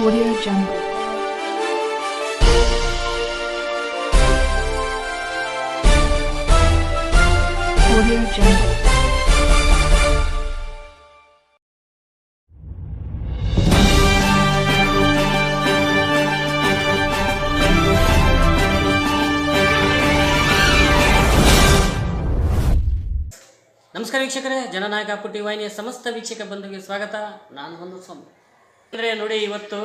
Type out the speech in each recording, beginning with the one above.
Audio Jungle. Audio Jungle. ನಮಸ್ಕಾರ ವೀಕ್ಷಕರೇ, ಜನನಾಯಕ ಪುಟ್ಟಿ ವಾಹಿನಿಯ ಸಮಸ್ತ ವೀಕ್ಷಕ ಬಂಧುಗೆ ಸ್ವಾಗತ. ನಾನು ಒಂದು ಸ್ವಾಮಿ. ಅಂದರೆ ನೋಡಿ, ಇವತ್ತು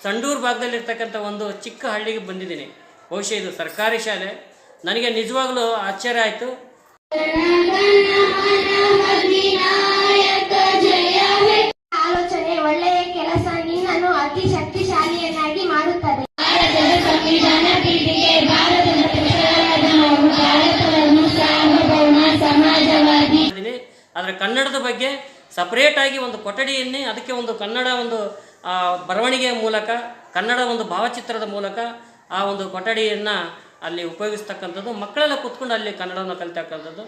ಸಂಡೂರು ಭಾಗದಲ್ಲಿರ್ತಕ್ಕಂಥ ಒಂದು ಚಿಕ್ಕ ಹಳ್ಳಿಗೆ ಬಂದಿದ್ದೀನಿ. ಬಹುಶಃ ಇದು ಸರ್ಕಾರಿ ಶಾಲೆ. ನನಗೆ ನಿಜವಾಗ್ಲೂ ಆಶ್ಚರ್ಯ ಆಯಿತು. ಆಲೋಚನೆ ಒಳ್ಳೆಯ ಕೆಲಸ ನಿನ್ನನ್ನು ಅತಿ ಶಕ್ತಿಶಾಲಿಯನ್ನಾಗಿ ಮಾಡುತ್ತದೆ. ಆದರೆ ಕನ್ನಡದ ಬಗ್ಗೆ ಸಪರೇಟ್ ಆಗಿ ಒಂದು ಕೊಠಡಿಯನ್ನೇ, ಅದಕ್ಕೆ ಒಂದು ಕನ್ನಡ ಒಂದು ಬರವಣಿಗೆಯ ಮೂಲಕ, ಕನ್ನಡ ಒಂದು ಭಾವಚಿತ್ರದ ಮೂಲಕ ಆ ಒಂದು ಕೊಠಡಿಯನ್ನು ಅಲ್ಲಿ ಉಪಯೋಗಿಸ್ತಕ್ಕಂಥದ್ದು, ಮಕ್ಕಳೆಲ್ಲ ಕೂತ್ಕೊಂಡು ಅಲ್ಲಿ ಕನ್ನಡವನ್ನು ಕಲಿತಕ್ಕಂಥದ್ದು.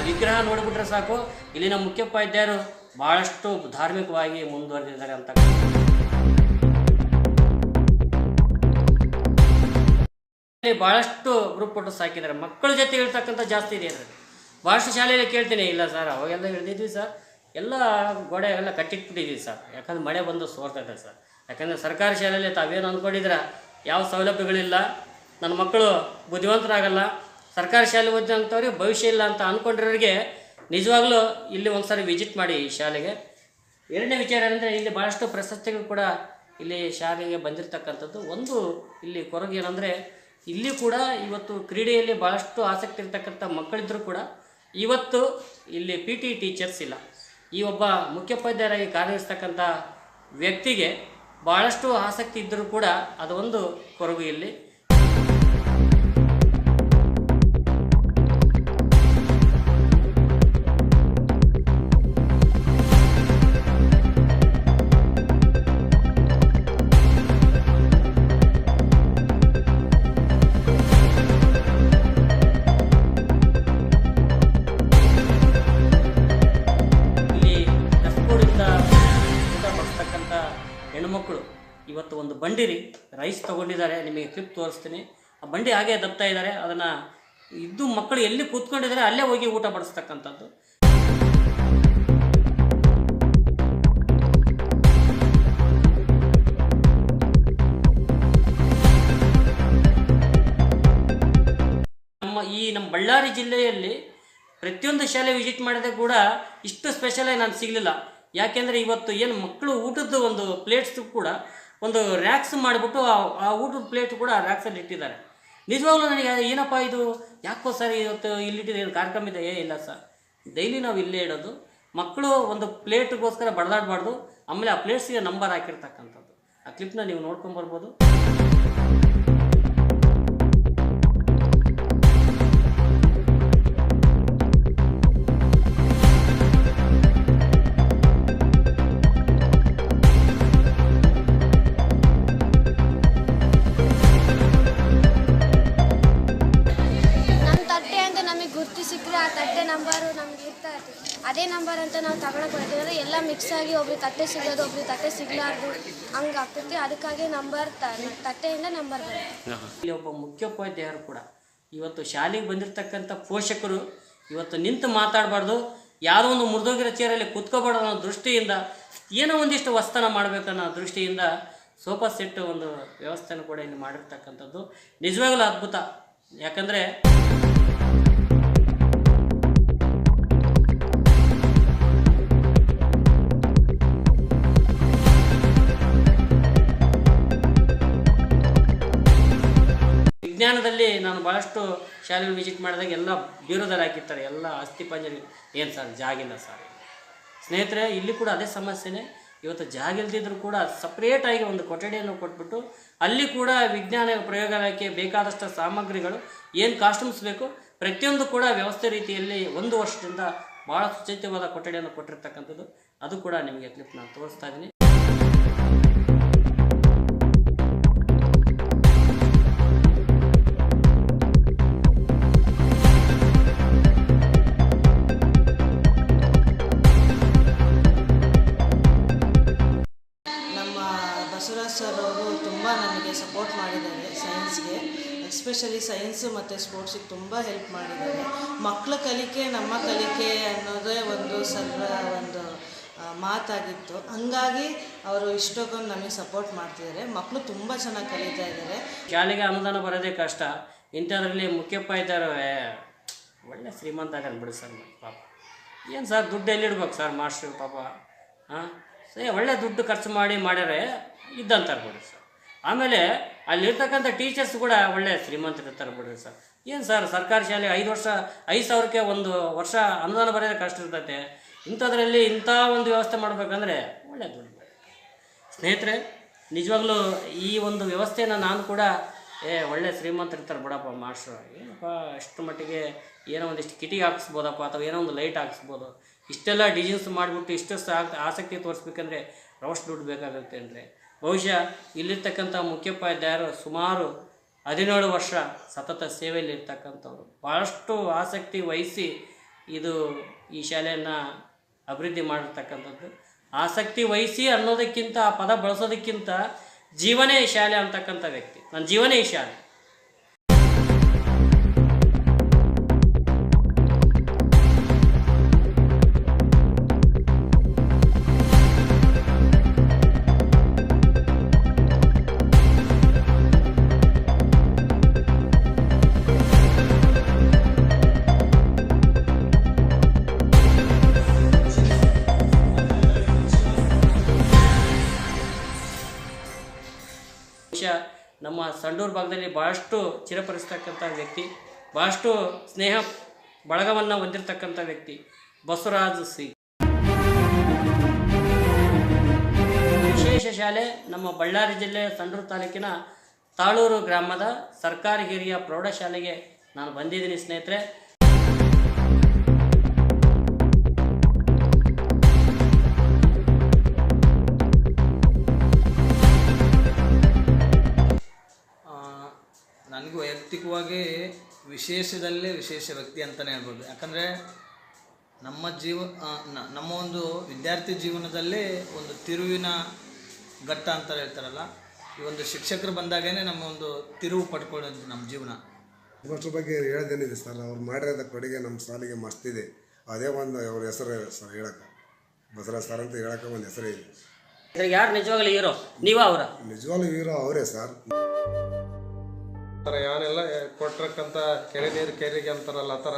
ವಿಗ್ರಹ ನೋಡಿಬಿಟ್ರೆ ಸಾಕು, ಇಲ್ಲಿನ ಮುಖ್ಯೋಪಾಧ್ಯಾಯರು ಬಹಳಷ್ಟು ಧಾರ್ಮಿಕವಾಗಿ ಮುಂದುವರೆದಿದ್ದಾರೆ ಅಂತ. ಇಲ್ಲಿ ಬಹಳಷ್ಟು ಗ್ರೂಪ್ ಫೋಟೋಸ್ ಹಾಕಿದ್ದಾರೆ. ಮಕ್ಕಳ ಜೊತೆ ಇರ್ತಕ್ಕಂಥ ಜಾಸ್ತಿ ಇದೆ ಅದರಲ್ಲಿ. ಭಾಳಷ್ಟು ಶಾಲೆಯಲ್ಲಿ ಕೇಳ್ತೀನಿ, ಇಲ್ಲ ಸರ್ ಅವಾಗೆಲ್ಲ ಹಿಡಿದಿದ್ವಿ ಸರ್, ಎಲ್ಲ ಗೋಡೆ ಎಲ್ಲ ಕಟ್ಟಿಟ್ಬಿಟ್ಟಿದ್ವಿ ಸರ್, ಯಾಕಂದ್ರೆ ಮಳೆ ಬಂದು ಸೋರ್ತಾ ಇದೆ ಸರ್. ಯಾಕಂದರೆ ಸರ್ಕಾರಿ ಶಾಲೆಯಲ್ಲಿ ತಾವೇನು ಅಂದ್ಕೊಂಡಿದ್ರೆ ಯಾವ ಸೌಲಭ್ಯಗಳಿಲ್ಲ, ನನ್ನ ಮಕ್ಕಳು ಬುದ್ಧಿವಂತರಾಗಲ್ಲ, ಸರ್ಕಾರಿ ಶಾಲೆ ಓದಿದಂಥವ್ರಿಗೆ ಭವಿಷ್ಯ ಇಲ್ಲ ಅಂತ ಅಂದ್ಕೊಂಡಿರೋರಿಗೆ ನಿಜವಾಗ್ಲೂ ಇಲ್ಲಿ ಒಂದು ಸಾರಿ ವಿಸಿಟ್ ಮಾಡಿ ಈ ಶಾಲೆಗೆ. ಎರಡನೇ ವಿಚಾರ ಅಂದರೆ, ಇಲ್ಲಿ ಭಾಳಷ್ಟು ಪ್ರಶಸ್ತಿಗಳು ಕೂಡ ಇಲ್ಲಿ ಶಾಲೆಗೆ ಬಂದಿರತಕ್ಕಂಥದ್ದು. ಒಂದು ಇಲ್ಲಿ ಕೊರಗು ಏನಂದರೆ, ಇಲ್ಲಿ ಕೂಡ ಇವತ್ತು ಕ್ರೀಡೆಯಲ್ಲಿ ಭಾಳಷ್ಟು ಆಸಕ್ತಿ ಇರ್ತಕ್ಕಂಥ ಮಕ್ಕಳಿದ್ದರೂ ಕೂಡ ಇವತ್ತು ಇಲ್ಲಿ PT ಟೀಚರ್ಸ್ ಇಲ್ಲ. ಈ ಒಬ್ಬ ಮುಖ್ಯೋಪಾಧ್ಯಾಯರಾಗಿ ಕಾರ್ಯನಿರ್ವಹಿಸ್ತಕ್ಕಂಥ ವ್ಯಕ್ತಿಗೆ ಭಾಳಷ್ಟು ಆಸಕ್ತಿ ಇದ್ದರೂ ಕೂಡ ಅದು ಒಂದು ಕೊರಗು ಇಲ್ಲಿ. ಹೆಣ್ಣುಮಕ್ಕಳು ಇವತ್ತು ಒಂದು ಬಂಡಿ ರೈಸ್ ತೊಗೊಂಡಿದ್ದಾರೆ, ನಿಮಗೆ ಕ್ಲಿಪ್ ತೋರಿಸ್ತೀನಿ. ಆ ಬಂಡಿ ಹಾಗೆ ದಬ್ತಾ ಇದ್ದಾರೆ. ಅದನ್ನು ಇದ್ದು ಮಕ್ಕಳು ಎಲ್ಲಿ ಕೂತ್ಕೊಂಡಿದ್ದಾರೆ ಅಲ್ಲೇ ಹೋಗಿ ಊಟ ಬಡಿಸ್ತಕ್ಕಂಥದ್ದು. ನಮ್ಮ ಬಳ್ಳಾರಿ ಜಿಲ್ಲೆಯಲ್ಲಿ ಪ್ರತಿಯೊಂದು ಶಾಲೆ ವಿಸಿಟ್ ಮಾಡಿದಾಗ ಕೂಡ ಇಷ್ಟು ಸ್ಪೆಷಲಾಗಿ ನಾನು ಸಿಗಲಿಲ್ಲ. ಯಾಕೆಂದರೆ ಇವತ್ತು ಏನು ಮಕ್ಕಳು ಊಟದ ಒಂದು ಪ್ಲೇಟ್ಸ್ ಕೂಡ ಒಂದು ರ್ಯಾಕ್ಸ್ ಮಾಡಿಬಿಟ್ಟು ಆ ಊಟದ ಪ್ಲೇಟ್ ಕೂಡ ರ್ಯಾಕ್ಸಲ್ಲಿ ಇಟ್ಟಿದ್ದಾರೆ. ನಿಜವಾಗ್ಲೂ ನನಗೆ ಏನಪ್ಪ ಇದು, ಯಾಕೋ ಸರ್ ಇವತ್ತು ಇಲ್ಲಿಟ್ಟಿದೆ, ಏನು ಕಾರ್ಯಕ್ರಮ ಇದೆ? ಇಲ್ಲ ಸರ್, ಡೈಲಿ ನಾವು ಇಲ್ಲೇ ಇಡೋದು. ಮಕ್ಕಳು ಒಂದು ಪ್ಲೇಟ್ಗೋಸ್ಕರ ಬಡದಾಡಬಾರ್ದು. ಆಮೇಲೆ ಆ ಪ್ಲೇಟ್ಸಿಗೆ ನಂಬರ್ ಹಾಕಿರ್ತಕ್ಕಂಥದ್ದು. ಆ ಕ್ಲಿಪ್ನ ನೀವು ನೋಡ್ಕೊಂಬರ್ಬೋದು. ಅಂತ ನಾವು ತಗೊಳಕ್ಕೆ ಬರ್ತೀವಿ ಎಲ್ಲ ಮಿಕ್ಸ್ ಆಗಿ ಒಬ್ರಿಗೆ ತಟ್ಟೆ ಸಿಗೋದು ಒಬ್ರಿಗೆ ತಟ್ಟೆ ಸಿಗಲಾರ್ದು ಹಂಗೆ ಆಗ್ತೈತಿ. ಅದಕ್ಕಾಗಿ ತಟ್ಟೆಯಿಂದ ನಂಬರ್ ಬರುತ್ತೆ. ಇಲ್ಲಿ ಒಬ್ಬ ಮುಖ್ಯೋಪಾಧ್ಯಾಯರು ಕೂಡ ಇವತ್ತು ಶಾಲೆಗೆ ಬಂದಿರತಕ್ಕಂಥ ಪೋಷಕರು ಇವತ್ತು ನಿಂತು ಮಾತಾಡಬಾರ್ದು, ಯಾವುದೋ ಒಂದು ಮುರಿದೋಗಿರೋ ಚೇರಲ್ಲಿ ಕೂತ್ಕೋಬಾರ್ದು ಅನ್ನೋ ದೃಷ್ಟಿಯಿಂದ ಏನೋ ಒಂದಿಷ್ಟು ವಸ್ತನ ಮಾಡಬೇಕನ್ನೋ ದೃಷ್ಟಿಯಿಂದ ಸೋಫಾ ಸೆಟ್ ಒಂದು ವ್ಯವಸ್ಥೆನೂ ಕೂಡ ಇಲ್ಲಿ ಮಾಡಿರ್ತಕ್ಕಂಥದ್ದು ನಿಜವಾಗಲೂ ಅದ್ಭುತ. ಯಾಕಂದರೆ ವಿಜ್ಞಾನದಲ್ಲಿ ನಾನು ಭಾಳಷ್ಟು ಶಾಲೆಗಳು ವಿಸಿಟ್ ಮಾಡಿದಾಗ ಎಲ್ಲ ಬೀರೋದಲ್ಲಿ ಹಾಕಿರ್ತಾರೆ, ಎಲ್ಲ ಅಸ್ಥಿ ಪಂಜರ. ಏನು ಸರ್ ಜಾಗಿಲ್ಲ ಸರ್ ಸ್ನೇಹಿತರೆ, ಇಲ್ಲಿ ಕೂಡ ಅದೇ ಸಮಸ್ಯೆನೇ. ಇವತ್ತು ಜಾಗಿಲ್ದಿದ್ರು ಕೂಡ ಸಪ್ರೇಟಾಗಿ ಒಂದು ಕೊಠಡಿಯನ್ನು ಕೊಟ್ಬಿಟ್ಟು ಅಲ್ಲಿ ಕೂಡ ವಿಜ್ಞಾನ ಪ್ರಯೋಗಾಲಯಕ್ಕೆ ಬೇಕಾದಷ್ಟು ಸಾಮಗ್ರಿಗಳು ಏನು ಕಾಸ್ಟ್ಯೂಮ್ಸ್ ಬೇಕು ಪ್ರತಿಯೊಂದು ಕೂಡ ವ್ಯವಸ್ಥೆ ರೀತಿಯಲ್ಲಿ 1 ವರ್ಷದಿಂದ ಭಾಳ ಸುಸಜ್ಜಿತವಾದ ಕೊಠಡಿಯನ್ನು ಕೊಟ್ಟಿರ್ತಕ್ಕಂಥದ್ದು. ಅದು ಕೂಡ ನಿಮಗೆ ಕ್ಲಿಪ್ ನಾನು ತೋರಿಸ್ತಾ ಇದ್ದೀನಿ. ಸರ್ ಅವರು ತುಂಬ ನನಗೆ ಸಪೋರ್ಟ್ ಮಾಡಿದ್ದಾರೆ ಸೈನ್ಸ್ಗೆ, ಎಸ್ಪೆಷಲಿ ಸೈನ್ಸು ಮತ್ತು ಸ್ಪೋರ್ಟ್ಸಿಗೆ ತುಂಬ ಹೆಲ್ಪ್ ಮಾಡಿದ್ದಾರೆ. ಮಕ್ಕಳ ಕಲಿಕೆ ನಮ್ಮ ಕಲಿಕೆ ಅನ್ನೋದೇ ಒಂದು ಮಾತಾಗಿತ್ತು. ಹಂಗಾಗಿ ಅವರು ಇಷ್ಟೊಂದು ನಮಗೆ ಸಪೋರ್ಟ್ ಮಾಡ್ತಿದ್ದಾರೆ. ಮಕ್ಕಳು ತುಂಬ ಚೆನ್ನಾಗಿ ಕಲಿತಾ ಇದ್ದಾರೆ. ಶಾಲೆಗೆ ಅನುದಾನ ಬರೋದೇ ಕಷ್ಟ, ಇಂಥದ್ರಲ್ಲಿ ಮುಖ್ಯೋಪಾಧ್ಯಾಯರು ಒಳ್ಳೆ ಶ್ರೀಮಂತ ಆಗ ಬಿಡಿ ಸರ್. ಪಾಪ ಏನು ಸರ್ ದುಡ್ಡು ಎಲ್ಲಿಡ್ಬೇಕು ಸರ್ ಮಾಸ್ಟ್ರು ಪಾಪ. ಒಳ್ಳೆ ದುಡ್ಡು ಖರ್ಚು ಮಾಡ್ಯಾರೆ ಇದ್ದಂತಾರೆ ಬಿಡ್ರಿ ಸರ್. ಆಮೇಲೆ ಅಲ್ಲಿರ್ತಕ್ಕಂಥ ಟೀಚರ್ಸ್ ಕೂಡ ಒಳ್ಳೆ ಶ್ರೀಮಂತರಿರ್ತಾರೆ ಬಿಡ್ರಿ ಸರ್. ಏನು ಸರ್ ಸರ್ಕಾರಿ ಶಾಲೆ 5,000ಕ್ಕೆ ಒಂದು ವರ್ಷ ಅನುದಾನ ಬರೋದೇ ಕಷ್ಟ ಇರ್ತೈತೆ. ಇಂಥದ್ರಲ್ಲಿ ಇಂಥ ಒಂದು ವ್ಯವಸ್ಥೆ ಮಾಡಬೇಕಂದ್ರೆ ಒಳ್ಳೆ ದುಡ್ಡು. ಸ್ನೇಹಿತರೆ, ನಿಜವಾಗ್ಲೂ ಈ ಒಂದು ವ್ಯವಸ್ಥೆಯನ್ನು ನಾನು ಕೂಡ ಒಳ್ಳೆ ಶ್ರೀಮಂತರಿರ್ತಾರೆ ಬಿಡಪ್ಪ ಮಾಸ್ಟ್ರು, ಏನಪ್ಪ ಅಷ್ಟು ಮಟ್ಟಿಗೆ ಏನೋ ಒಂದಿಷ್ಟು ಕಿಟಿಗೆ ಹಾಕಿಸ್ಬೋದಪ್ಪ ಅಥವಾ ಏನೋ ಒಂದು ಲೈಟ್ ಹಾಕಿಸ್ಬೋದು, ಇಷ್ಟೆಲ್ಲ ಡಿಸೈನ್ಸ್ ಮಾಡಿಬಿಟ್ಟು ಇಷ್ಟು ಆಸಕ್ತಿ ತೋರಿಸ್ಬೇಕಂದ್ರೆ ರವಷ್ಟು ದುಡ್ಡು ಬೇಕಾಗುತ್ತೆ ಅಂದರೆ ಬಹುಶಃ ಇಲ್ಲಿರ್ತಕ್ಕಂಥ ಮುಖ್ಯೋಪಾಧ್ಯಾಯರು ಸುಮಾರು 17 ವರ್ಷ ಸತತ ಸೇವೆಯಲ್ಲಿ ಇರ್ತಕ್ಕಂಥವ್ರು ಭಾಳಷ್ಟು ಆಸಕ್ತಿ ವಹಿಸಿ ಈ ಶಾಲೆಯನ್ನು ಅಭಿವೃದ್ಧಿ ಮಾಡಿರ್ತಕ್ಕಂಥದ್ದು. ಆಸಕ್ತಿ ವಹಿಸಿ ಅನ್ನೋದಕ್ಕಿಂತ ಆ ಪದ ಬಳಸೋದಕ್ಕಿಂತ ಜೀವನೇ ಈ ಶಾಲೆ ಅಂತಕ್ಕಂಥ ವ್ಯಕ್ತಿ. ನನ್ನ ಜೀವನೇ ಈ ಶಾಲೆ. ನಮ್ಮ ಸಂಡೂರು ಭಾಗದಲ್ಲಿ ಭಾಳಷ್ಟು ಚಿರಪರಿಸ್ತಕ್ಕಂಥ ವ್ಯಕ್ತಿ, ಭಾಳಷ್ಟು ಸ್ನೇಹ ಬಳಗವನ್ನು ಹೊಂದಿರತಕ್ಕಂಥ ವ್ಯಕ್ತಿ ಬಸವರಾಜ್ ಸಿ. ವಿಶೇಷ ಶಾಲೆ ನಮ್ಮ ಬಳ್ಳಾರಿ ಜಿಲ್ಲೆ ಸಂಡೂರು ತಾಲೂಕಿನ ತಾಳೂರು ಗ್ರಾಮದ ಸರ್ಕಾರಿ ಹಿರಿಯ ಪ್ರೌಢಶಾಲೆಗೆ ನಾನು ಬಂದಿದ್ದೀನಿ ಸ್ನೇಹಿತರೆ. ನನಗೂ ವೈಯಕ್ತಿಕವಾಗಿ ವಿಶೇಷದಲ್ಲೇ ವಿಶೇಷ ವ್ಯಕ್ತಿ ಅಂತಲೇ ಹೇಳ್ಬೋದು. ಯಾಕಂದರೆ ನಮ್ಮ ಒಂದು ವಿದ್ಯಾರ್ಥಿ ಜೀವನದಲ್ಲೇ ಒಂದು ತಿರುವಿನ ಘಟ್ಟ ಅಂತ ಹೇಳ್ತಾರಲ್ಲ, ಈ ಒಂದು ಶಿಕ್ಷಕರು ಬಂದಾಗೇ ನಮ್ಮ ಒಂದು ತಿರುವು ಪಡ್ಕೊಳ್ಳೋದು ನಮ್ಮ ಜೀವನ. ಅದ್ರ ಬಗ್ಗೆ ಹೇಳೋದೇನಿದೆ ಸರ್, ಅವ್ರು ಮಾಡಿರೋದ ಕೊಡುಗೆ ನಮ್ಮ ಸಾಲಿಗೆ ಮಸ್ತಿದೆ. ಅದೇ ಒಂದು ಅವ್ರ ಹೆಸರು ಸರ್ ಹೇಳಕ್ಕೆ, ಬಸವರಾಜ್ ಸರ್ ಅಂತ ಹೇಳಕ್ಕೆ ಒಂದು ಹೆಸರೇ ಇದೆ. ಯಾರು ನಿಜವಾಗ್ಲೂ ಹೀರೋ? ನೀವಾ ಅವರ? ನಿಜವಾಗ್ಲೂ ಹೀರೋ ಅವರೇ ಸರ್. ಯಾನೆಲ್ಲ ಕೊಟ್ಟಿರಕ್ಕಂಥ ಕೆರೆ ನೀರು ಕೆರೆಗೆ ಅಂತಾರಲ್ಲ, ಆ ಥರ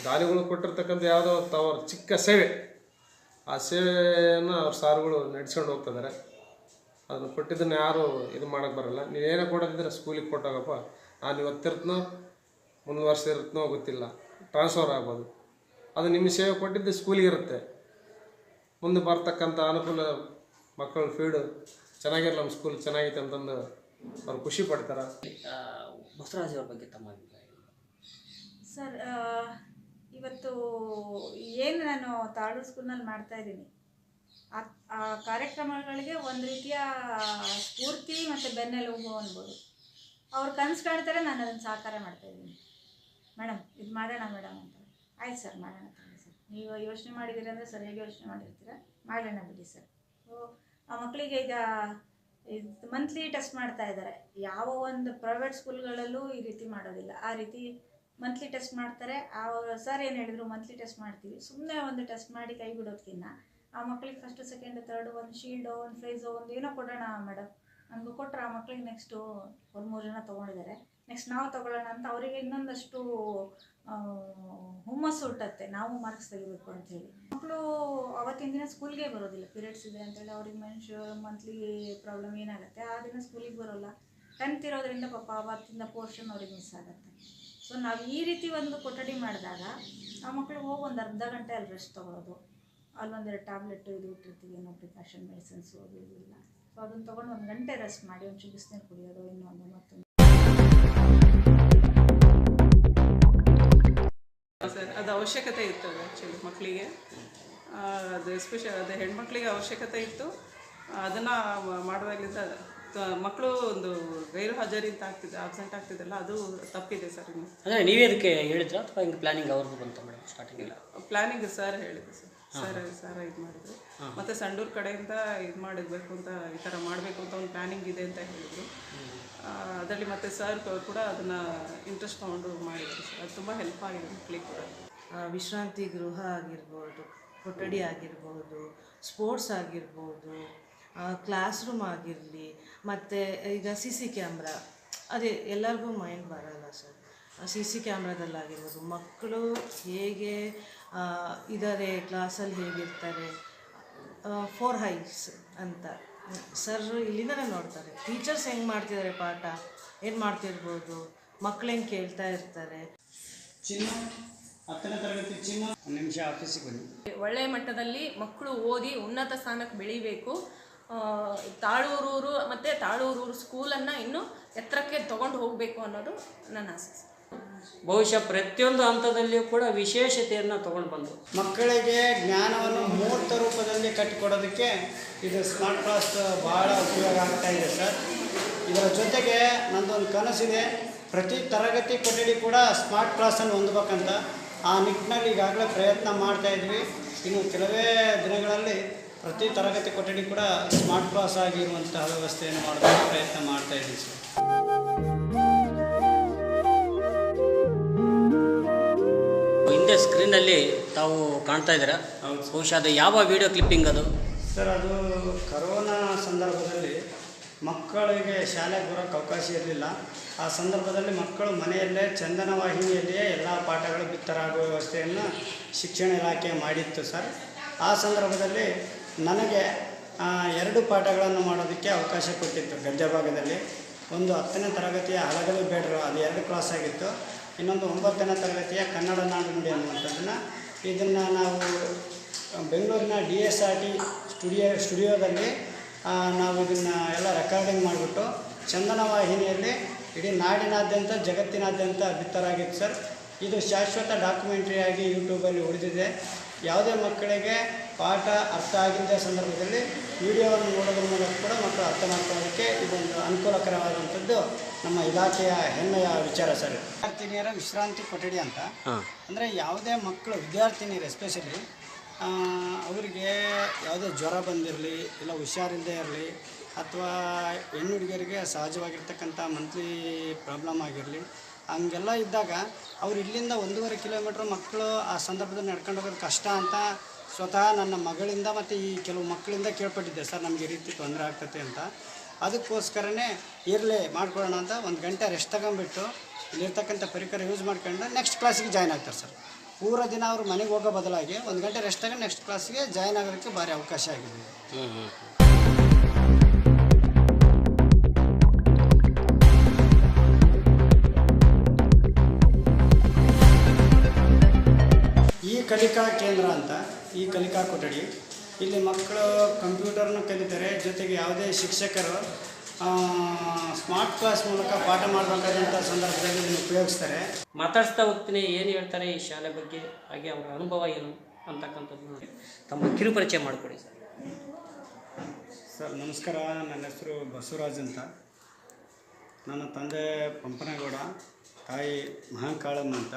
ದಾನಿಗಳು ಕೊಟ್ಟಿರ್ತಕ್ಕಂಥ ಯಾವುದೋ ಅವ್ರ ಚಿಕ್ಕ ಸೇವೆ, ಆ ಸೇವೆಯನ್ನು ಅವ್ರ ಸಾರುಗಳು ನಡೆಸ್ಕೊಂಡು ಹೋಗ್ತಿದ್ದಾರೆ. ಅದನ್ನು ಕೊಟ್ಟಿದ್ದನ್ನು ಯಾರು ಇದು ಮಾಡೋಕ್ಕೆ ಬರೋಲ್ಲ. ನೀವೇನೋ ಕೊಡೋದಿದ್ರೆ ಸ್ಕೂಲಿಗೆ ಕೊಟ್ಟಾಗಪ್ಪ, ನಾನು ಇವತ್ತಿರ್ತನೋ ಮುಂದೆ ವರ್ಷ ಇರುತ್ತನೋ ಗೊತ್ತಿಲ್ಲ, ಟ್ರಾನ್ಸ್ಫರ್ ಆಗ್ಬೋದು. ಅದು ನಿಮ್ಮ ಸೇವೆ ಕೊಟ್ಟಿದ್ದು ಸ್ಕೂಲಿಗೆ ಇರುತ್ತೆ. ಮುಂದೆ ಬರ್ತಕ್ಕಂಥ ಅನುಕೂಲ ಮಕ್ಕಳ ಫೀಡು ಚೆನ್ನಾಗಿರಲ್ಲ, ನಮ್ಮ ಸ್ಕೂಲ್ ಚೆನ್ನಾಗೈತೆ ಅಂತಂದು ಅವ್ರು ಖುಷಿ ಪಡ್ತಾರೆ. ಬಸವರಾಜ್ ಅವ್ರ ಬಗ್ಗೆ ತಮ್ಮ ಅಭಿಪ್ರಾಯ ಸರ್? ಇವತ್ತು ಏನು ನಾನು ತಾಳೂರು ಸ್ಕೂಲ್ನಲ್ಲಿ ಮಾಡ್ತಾಯಿದ್ದೀನಿ, ಆ ಕಾರ್ಯಕ್ರಮಗಳಿಗೆ ಒಂದು ರೀತಿಯ ಸ್ಫೂರ್ತಿ ಮತ್ತು ಬೆನ್ನೆಲುಬು ಅನ್ಬೋದು. ಅವ್ರು ಕನಸು ಕಾಣ್ತಾರೆ, ನಾನು ಅದನ್ನು ಸಾಕಾರ ಮಾಡ್ತಾಯಿದ್ದೀನಿ. ಮೇಡಮ್ ಇದು ಮಾಡೋಣ ಮೇಡಮ್ ಅಂತ. ಆಯ್ತು ಸರ್ ಮಾಡೋಣ ಸರ್. ನೀವು ಯೋಚನೆ ಮಾಡಿದ್ದೀರಿ ಅಂದರೆ ಸರಿಯಾಗಿ ಯೋಚನೆ ಮಾಡಿರ್ತೀರ, ಮಾಡೋಣ ಬಿಡಿ ಸರ್. ಸೊ ಆ ಮಕ್ಕಳಿಗೆ ಈಗ ಮಂತ್ಲಿ ಟೆಸ್ಟ್ ಮಾಡ್ತಾ ಇದ್ದಾರೆ. ಯಾವ ಒಂದು ಪ್ರೈವೇಟ್ ಸ್ಕೂಲ್ಗಳಲ್ಲೂ ಈ ರೀತಿ ಮಾಡೋದಿಲ್ಲ. ಆ ರೀತಿ ಮಂತ್ಲಿ ಟೆಸ್ಟ್ ಮಾಡ್ತಾರೆ. ಸರ್ ಏನು ಹೇಳಿದ್ರು, ಮಂತ್ಲಿ ಟೆಸ್ಟ್ ಮಾಡ್ತೀವಿ, ಸುಮ್ಮನೆ ಒಂದು ಟೆಸ್ಟ್ ಮಾಡಿ ಕೈ ಬಿಡೋದಕ್ಕಿಂತ ಆ ಮಕ್ಕಳಿಗೆ ಫಸ್ಟ್ ಸೆಕೆಂಡ್ ಥರ್ಡ್ ಒಂದು ಶೀಲ್ಡು, ಒಂದು ಪ್ರೈಝು, ಒಂದು ಏನೋ ಕೊಡೋಣ ಮೇಡಮ್ ನಮಗೂ ಕೊಟ್ಟರೆ ಆ ಮಕ್ಕಳಿಗೆ ನೆಕ್ಸ್ಟು ಒಂದು 3 ಜನ ತೊಗೊಂಡಿದ್ದಾರೆ, ನೆಕ್ಸ್ಟ್ ನಾವು ತೊಗೊಳ್ಳೋಣ ಅಂತ ಅವರಿಗೆ ಇನ್ನೊಂದಷ್ಟು ಹುಮ್ಮಸ್ಸು ಹುಟ್ಟತ್ತೆ, ನಾವು ಮಾರ್ಕ್ಸ್ ತೆಗಿಬೇಕು ಅಂಥೇಳಿ. ಮಕ್ಕಳು ಅವತ್ತಿನ ದಿನ ಸ್ಕೂಲ್ಗೆ ಬರೋದಿಲ್ಲ, ಪೀರಿಯಡ್ಸ್ ಇದೆ ಅಂತೇಳಿ ಅವ್ರಿಗೆ ಮಂತ್ಲಿ ಪ್ರಾಬ್ಲಮ್ ಏನಾಗುತ್ತೆ, ಆ ದಿನ ಸ್ಕೂಲಿಗೆ ಬರೋಲ್ಲ. 10th ಇರೋದ್ರಿಂದ ಪಾಪ ಅವತ್ತಿಂದ ಪೋರ್ಷನ್ ಅವ್ರಿಗೆ ಮಿಸ್ ಆಗುತ್ತೆ. ಸೊ ನಾವು ಈ ರೀತಿ ಒಂದು ಕೊಠಡಿ ಮಾಡಿದಾಗ ಆ ಮಕ್ಕಳು ಹೋಗಿ ಒಂದು ಅರ್ಧ ಗಂಟೆ ಅಲ್ಲಿ ರೆಸ್ಟ್ ತೊಗೊಳೋದು, ಅಲ್ಲೊಂದೆರಡು ಟ್ಯಾಬ್ಲೆಟ್ ಇದು ಇಟ್ಟಿರ್ತೀವಿ, ಏನೋ ಪ್ರಿಕಾಷನ್ ಮೆಡಿಸಿನ್ಸು ಅದು ಇದು ಇಲ್ಲ. ಸೊ ಅದನ್ನು ತೊಗೊಂಡು 1 ಗಂಟೆ ರೆಸ್ಟ್ ಮಾಡಿ ಒಂಚೂರು ಬಿಸಿನೀರು ಕುಡಿಯೋದು, ಇನ್ನೊಂದು ಮತ್ತೊಂದು. ಸರ್ ಅದು ಅವಶ್ಯಕತೆ ಇತ್ತು ಆ್ಯಕ್ಚುಲಿ ಮಕ್ಕಳಿಗೆ, ಅದು ಎಸ್ಪೆಷಲ್ ಅದು ಹೆಣ್ಮಕ್ಳಿಗೆ ಅವಶ್ಯಕತೆ ಇತ್ತು. ಅದನ್ನು ಮಾಡೋದಾಗಲಿಂದ ಮಕ್ಕಳು ಒಂದು ಗೈರು ಹಾಜರಿ ಅಂತ ಆಗ್ತಿದೆ, ಆಬ್ಸೆಂಟ್ ಆಗ್ತಿದ್ದಲ್ಲ, ಅದು ತಪ್ಪಿದೆ ಸರ್. ಇನ್ನು ಅಂದರೆ ನೀವೇ ಅದಕ್ಕೆ ಹೇಳಿದ್ರ ಅಥವಾ ಹಿಂಗೆ ಪ್ಲಾನಿಂಗ್ ಅವ್ರದ್ದು ಬಂತ ಮೇಡಮ್? ಸ್ಟಾರ್ಟಿಂಗ್ ಇಲ್ಲ, ಪ್ಲಾನಿಂಗ್ ಸರ್ ಹೇಳಿದ್ರು ಸರ್ ಇದು ಮಾಡಿದ್ರು. ಮತ್ತು ಸಂಡೂರು ಕಡೆಯಿಂದ ಇದು ಮಾಡಬೇಕು ಅಂತ, ಈ ಥರ ಮಾಡಬೇಕು ಅಂತ ಒಂದು ಪ್ಲಾನಿಂಗ್ ಇದೆ ಅಂತ ಹೇಳಿದರು. ಅದರಲ್ಲಿ ಮತ್ತು ಸರ್ ಕೂಡ ಅದನ್ನು ಇಂಟ್ರೆಸ್ಟ್ ತೊಗೊಂಡು ಮಾಡಿದ್ರು ಸರ್. ಅದು ತುಂಬ ಹೆಲ್ಪ್ ಆಗಿದೆ ಮಕ್ಕಳಿಗೆ ಕೂಡ. ವಿಶ್ರಾಂತಿ ಗೃಹ ಆಗಿರ್ಬೋದು, ಕೊಠಡಿ ಆಗಿರ್ಬೋದು, ಸ್ಪೋರ್ಟ್ಸ್ ಆಗಿರ್ಬೋದು, ಕ್ಲಾಸ್ ರೂಮ್ ಆಗಿರಲಿ, ಮತ್ತು ಈಗ CC ಕ್ಯಾಮ್ರಾ, ಅದೇ ಎಲ್ಲರಿಗೂ ಮೈಂಡ್ ಬರೋಲ್ಲ ಸರ್. CC ಕ್ಯಾಮ್ರಾದಲ್ಲಾಗಿರ್ಬೋದು, ಮಕ್ಕಳು ಹೇಗೆ ಇದ್ದಾರೆ, ಕ್ಲಾಸಲ್ಲಿ ಹೇಗಿರ್ತಾರೆ, 4 ಹೈಸ್ ಅಂತ ಸರ್ ಇಲ್ಲಿಂದನೇ ನೋಡ್ತಾರೆ. ಟೀಚರ್ಸ್ ಹೆಂಗೆ ಮಾಡ್ತಿದ್ದಾರೆ, ಪಾಠ ಏನು ಮಾಡ್ತಿರ್ಬೋದು, ಮಕ್ಕಳು ಹೆಂಗೆ ಕೇಳ್ತಾ ಇರ್ತಾರೆ. ಚಿನ್ನ 10ನೇ ತರಗತಿ ಚಿನ್ನ 1 ನಿಮಿಷ ಆಫೀಸಿಗೆ ಬನ್ನಿ. ಒಳ್ಳೆಯ ಮಟ್ಟದಲ್ಲಿ ಮಕ್ಕಳು ಓದಿ ಉನ್ನತ ಸ್ಥಾನಕ್ಕೆ ಬೆಳೀಬೇಕು. ತಾಳೂರೂರು ಮತ್ತು ತಾಳೂರೂರು ಸ್ಕೂಲನ್ನು ಇನ್ನೂ ಎತ್ತರಕ್ಕೆ ತೊಗೊಂಡು ಹೋಗಬೇಕು ಅನ್ನೋದು ನನ್ನ ಆಸೆ. ಬಹುಶಃ ಪ್ರತಿಯೊಂದು ಹಂತದಲ್ಲಿಯೂ ಕೂಡ ವಿಶೇಷತೆಯನ್ನು ತೊಗೊಂಡು ಬಂದರು. ಮಕ್ಕಳಿಗೆ ಜ್ಞಾನವನ್ನು ಮೂರ್ತ ರೂಪದಲ್ಲಿ ಕಟ್ಟಿಕೊಡೋದಕ್ಕೆ ಇದು ಸ್ಮಾರ್ಟ್ ಕ್ಲಾಸ್ ಭಾಳ ಉಪಯೋಗ ಆಗ್ತಾ ಇದೆ ಸರ್. ಇದರ ಜೊತೆಗೆ ನನ್ನದೊಂದು ಕನಸಿದೆ, ಪ್ರತಿ ತರಗತಿ ಕೊಠಡಿ ಕೂಡ ಸ್ಮಾರ್ಟ್ ಕ್ಲಾಸನ್ನು ಹೊಂದಬೇಕಂತ. ಆ ನಿಟ್ಟಿನಲ್ಲಿ ಈಗಾಗಲೇ ಪ್ರಯತ್ನ ಮಾಡ್ತಾಯಿದ್ವಿ. ಇನ್ನು ಕೆಲವೇ ದಿನಗಳಲ್ಲಿ ಪ್ರತಿ ತರಗತಿ ಕೊಠಡಿ ಕೂಡ ಸ್ಮಾರ್ಟ್ ಕ್ಲಾಸ್ ಆಗಿರುವಂತಹ ವ್ಯವಸ್ಥೆಯನ್ನು ಮಾಡೋದಕ್ಕೆ ಪ್ರಯತ್ನ ಮಾಡ್ತಾಯಿದ್ದೀವಿ ಸರ್. ಹಿಂದೆ ಸ್ಕ್ರೀನಲ್ಲಿ ತಾವು ಕಾಣ್ತಾ ಇದ್ದೀರಾ, ಬಹುಶಃ ಅದು ಯಾವ ವಿಡಿಯೋ ಕ್ಲಿಪ್ಪಿಂಗ್ ಅದು ಸರ್? ಅದು ಕರೋನಾ ಸಂದರ್ಭದಲ್ಲಿ ಮಕ್ಕಳಿಗೆ ಶಾಲೆಗೆ ಬರೋಕ್ಕೆ ಅವಕಾಶ ಇರಲಿಲ್ಲ. ಆ ಸಂದರ್ಭದಲ್ಲಿ ಮಕ್ಕಳು ಮನೆಯಲ್ಲೇ ಚಂದನ ವಾಹಿನಿಯಲ್ಲಿಯೇ ಎಲ್ಲ ಪಾಠಗಳು ಬಿತ್ತರಾಗುವ ವ್ಯವಸ್ಥೆಯನ್ನು ಶಿಕ್ಷಣ ಇಲಾಖೆ ಮಾಡಿತ್ತು ಸರ್. ಆ ಸಂದರ್ಭದಲ್ಲಿ ನನಗೆ 2 ಪಾಠಗಳನ್ನು ಮಾಡೋದಕ್ಕೆ ಅವಕಾಶ ಕೊಟ್ಟಿತ್ತು ಗದ್ಯ ಭಾಗದಲ್ಲಿ. ಒಂದು 10ನೇ ತರಗತಿಯ ಹಲಗಲು ಬೇಡರು, ಅದು 2 ಕ್ಲಾಸ್ ಆಗಿತ್ತು. ಇನ್ನೊಂದು 9ನೇ ತರಗತಿಯ ಕನ್ನಡ ನಾಡು ನುಡಿ ಅನ್ನುವಂಥದ್ದನ್ನು, ಇದನ್ನು ನಾವು ಬೆಂಗಳೂರಿನ DSRT ಸ್ಟುಡಿಯೋದಲ್ಲಿ ನಾವು ಇದನ್ನು ಎಲ್ಲ ರೆಕಾರ್ಡಿಂಗ್ ಮಾಡಿಬಿಟ್ಟು ಚಂದನ ವಾಹಿನಿಯಲ್ಲಿ ಇಡೀ ನಾಡಿನಾದ್ಯಂತ ಜಗತ್ತಿನಾದ್ಯಂತ ಬಿತ್ತರಾಗಿತ್ತು ಸರ್. ಇದು ಶಾಶ್ವತ ಡಾಕ್ಯುಮೆಂಟ್ರಿಯಾಗಿ ಯೂಟ್ಯೂಬಲ್ಲಿ ಉಳಿದಿದೆ. ಯಾವುದೇ ಮಕ್ಕಳಿಗೆ ಪಾಠ ಅರ್ಥ ಆಗಿದ್ದ ಸಂದರ್ಭದಲ್ಲಿ ವಿಡಿಯೋವನ್ನು ನೋಡೋದ್ರ ಮೂಲಕ ಕೂಡ ಮಕ್ಕಳು ಅರ್ಥ ಮಾಡ್ಕೊಳ್ಳೋದಕ್ಕೆ ಇದೊಂದು ಅನುಕೂಲಕರವಾದಂಥದ್ದು ನಮ್ಮ ಇಲಾಖೆಯ ಹೆಮ್ಮೆಯ ವಿಚಾರ ಸರ್. ವಿದ್ಯಾರ್ಥಿನಿಯರ ವಿಶ್ರಾಂತಿ ಕೊಠಡಿ ಅಂತ ಅಂದರೆ ಯಾವುದೇ ಮಕ್ಕಳು ವಿದ್ಯಾರ್ಥಿನಿಯರು ಎಸ್ಪೆಷಲಿ ಅವರಿಗೆ ಯಾವುದೇ ಜ್ವರ ಬಂದಿರಲಿ, ಇಲ್ಲ ಹುಷಾರಿಲ್ಲದೆ ಇರಲಿ, ಅಥವಾ ಹೆಣ್ಣು ಹುಡುಗಿಯರಿಗೆ ಸಹಜವಾಗಿರ್ತಕ್ಕಂಥ ಮಂತ್ಲಿ ಪ್ರಾಬ್ಲಮ್ ಆಗಿರಲಿ, ಹಂಗೆಲ್ಲ ಇದ್ದಾಗ ಅವ್ರು ಇಲ್ಲಿಂದ 1.5 ಕಿಲೋಮೀಟ್ರ್ ಮಕ್ಕಳು ಆ ಸಂದರ್ಭದಲ್ಲಿ ನಡ್ಕೊಂಡು ಹೋಗೋದು ಕಷ್ಟ ಅಂತ ಸ್ವತಃ ನನ್ನ ಮಗಳಿಂದ ಮತ್ತು ಈ ಕೆಲವು ಮಕ್ಕಳಿಂದ ಕೇಳ್ಪಟ್ಟಿದ್ದೆ ಸರ್, ನಮಗೆ ಈ ರೀತಿ ತೊಂದರೆ ಆಗ್ತದೆ ಅಂತ. ಅದಕ್ಕೋಸ್ಕರನೇ ಇರಲಿ ಮಾಡ್ಕೊಳ್ಳೋಣ ಅಂತ 1 ಗಂಟೆ ರೆಸ್ಟ್ ತಗೊಂಬಿಟ್ಟು ಇಲ್ಲಿರ್ತಕ್ಕಂಥ ಪರಿಕರ ಯೂಸ್ ಮಾಡ್ಕೊಂಡು ನೆಕ್ಸ್ಟ್ ಕ್ಲಾಸಿಗೆ ಜಾಯ್ನ್ ಆಗ್ತಾರೆ ಸರ್. ಪೂರ ದಿನ ಅವರು ಮನೆಗೆ ಹೋಗೋ ಬದಲಾಗಿ 1 ಗಂಟೆ ರೆಸ್ಟ್ ತಗೊಂಡು ನೆಕ್ಸ್ಟ್ ಕ್ಲಾಸಿಗೆ ಜಾಯ್ನ್ ಆಗೋದಕ್ಕೆ ಭಾರಿ ಅವಕಾಶ ಆಗಿದೆ. ಈ ಕಲಿಕಾ ಕೇಂದ್ರ ಅಂತ, ಈ ಕಲಿಕಾ ಕೊಠಡಿ, ಇಲ್ಲಿ ಮಕ್ಕಳು ಕಂಪ್ಯೂಟರ್ನ ಕಲಿತಾರೆ. ಜೊತೆಗೆ ಯಾವುದೇ ಶಿಕ್ಷಕರು ಸ್ಮಾರ್ಟ್ ಕ್ಲಾಸ್ ಮೂಲಕ ಪಾಠ ಮಾಡಬೇಕಾದಂಥ ಸಂದರ್ಭದಲ್ಲಿ ಇದನ್ನು ಉಪಯೋಗಿಸ್ತಾರೆ. ಮಾತಾಡಿಸ್ತಾ ಹೋಗ್ತೀನಿ, ಏನು ಹೇಳ್ತಾರೆ ಈ ಶಾಲೆ ಬಗ್ಗೆ, ಹಾಗೆ ಅವರ ಅನುಭವ ಏನು ಅಂತಕ್ಕಂಥದ್ದು ತಮ್ಮ ಕಿರುಪರಿಚಯ ಮಾಡಿಕೊಡಿ ಸರ್. ಸರ್ ನಮಸ್ಕಾರ, ನನ್ನ ಹೆಸರು ಬಸವರಾಜ್ ಅಂತ. ನನ್ನ ತಂದೆ ಪಂಪನಗೌಡ, ತಾಯಿ ಮಹಾಂಕಾಳಮ್ಮ ಅಂತ.